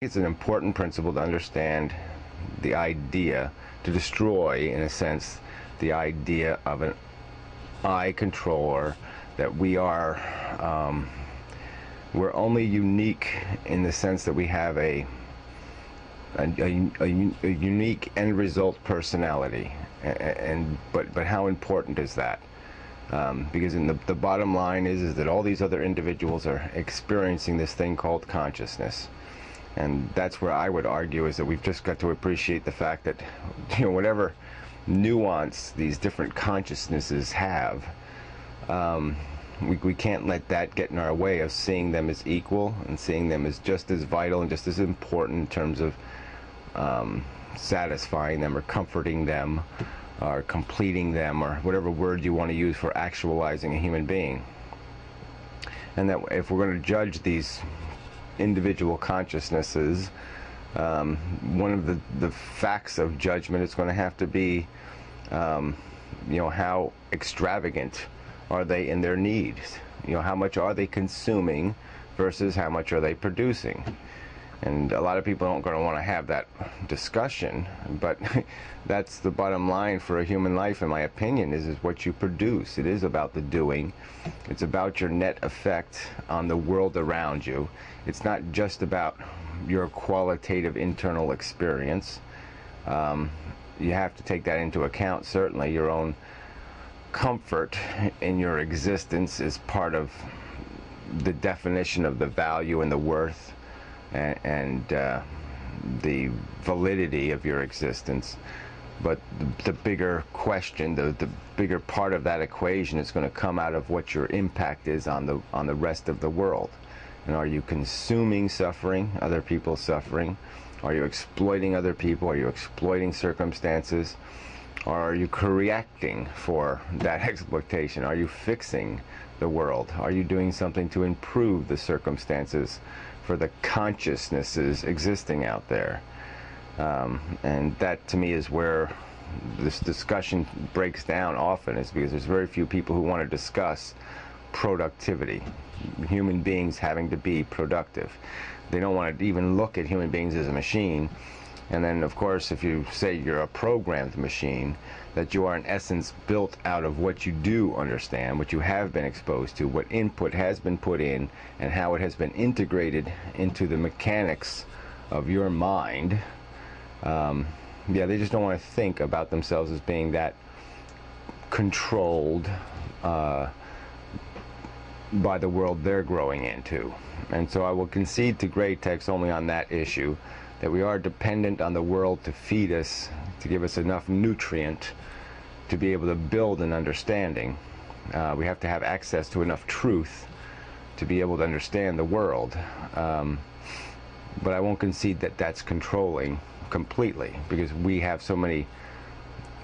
It's an important principle to understand the idea, to destroy, in a sense, the idea of an I controller, that we are, we're only unique in the sense that we have a unique end result personality. But how important is that? Because in the bottom line is that all these other individuals are experiencing this thing called consciousness. And that's where I would argue is that we've just got to appreciate the fact that, whatever nuance these different consciousnesses have, we can't let that get in our way of seeing them as equal and seeing them as just as vital and just as important in terms of satisfying them or comforting them or completing them, or whatever word you want to use for actualizing a human being. And that if we're going to judge these individual consciousnesses, one of the facts of judgment is going to have to be, how extravagant are they in their needs? How much are they consuming versus how much are they producing? And a lot of people aren't going to want to have that discussion, but that's the bottom line for a human life, in my opinion, is what you produce. It is about the doing. It's about your net effect on the world around you. It's not just about your qualitative internal experience. You have to take that into account, certainly. Your own comfort in your existence is part of the definition of the value and the worth and the validity of your existence. But the bigger question, the bigger part of that equation is going to come out of what your impact is on the rest of the world. And are you consuming suffering, other people's suffering? Are you exploiting other people? Are you exploiting circumstances? Or are you correcting for that exploitation? Are you fixing the world? Are you doing something to improve the circumstances for the consciousnesses existing out there? And that, to me, is where this discussion breaks down often, is because there's very few people who want to discuss productivity, human beings having to be productive. They don't want to even look at human beings as a machine. And then, of course, if you say you're a programmed machine, that you are in essence built out of what you do understand, what you have been exposed to, what input has been put in, and how it has been integrated into the mechanics of your mind. They just don't want to think about themselves as being that controlled by the world they're growing into. And so I will concede to great text only on that issue, that we are dependent on the world to feed us, to give us enough nutrient to be able to build an understanding. We have to have access to enough truth to be able to understand the world. But I won't concede that that's controlling completely, because we have so many,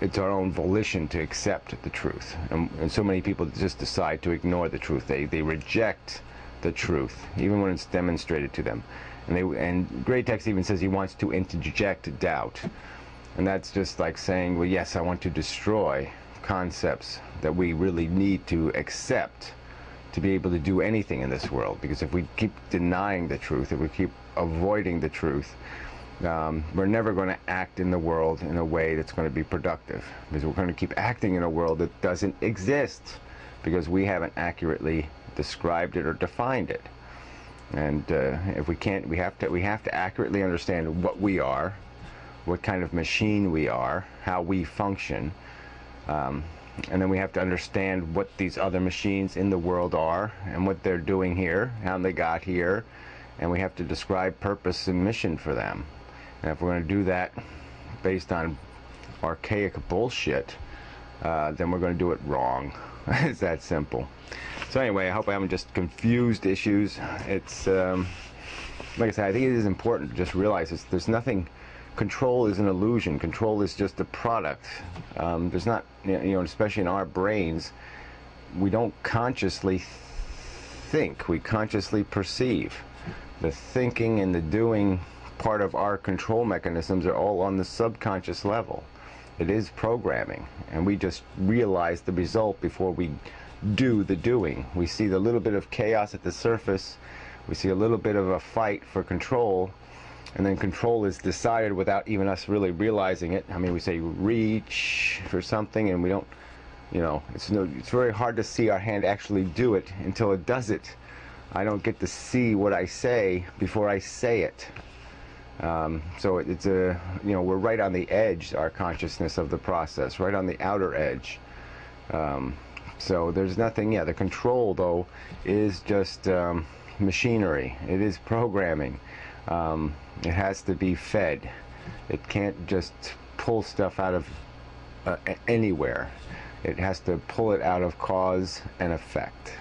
it's our own volition to accept the truth. And so many people just decide to ignore the truth. They reject the truth, even when it's demonstrated to them. And great text even says he wants to interject doubt. And that's just like saying, well, yes, I want to destroy concepts that we really need to accept to be able to do anything in this world. Because if we keep denying the truth, if we keep avoiding the truth, we're never going to act in the world in a way that's going to be productive. Because we're going to keep acting in a world that doesn't exist, because we haven't accurately described it or defined it. And if we can't, we have to accurately understand what we are, what kind of machine we are, how we function, and then we have to understand what these other machines in the world are and what they're doing here, how they got here, and we have to describe purpose and mission for them. And if we're going to do that based on archaic bullshit, then we're going to do it wrong. It's that simple. So anyway, I hope I haven't just confused issues. It's like I said, I think it is important to just realize there's nothing. Control is an illusion. Control is just a product. There's not, especially in our brains, we don't consciously think. We consciously perceive. The thinking and the doing part of our control mechanisms are all on the subconscious level. It is programming, and we just realize the result before we do the doing. We see the little bit of chaos at the surface, we see a little bit of a fight for control, And then control is decided without even us really realizing it. I mean, we say reach for something, and we don't, you know, it's very hard to see our hand actually do it until it does it. I don't get to see what I say before I say it. So it's a, you know, we're right on the edge, our consciousness, of the process, right on the outer edge. So there's nothing, yeah, the control, though, is just machinery. It is programming. It has to be fed. It can't just pull stuff out of anywhere. It has to pull it out of cause and effect.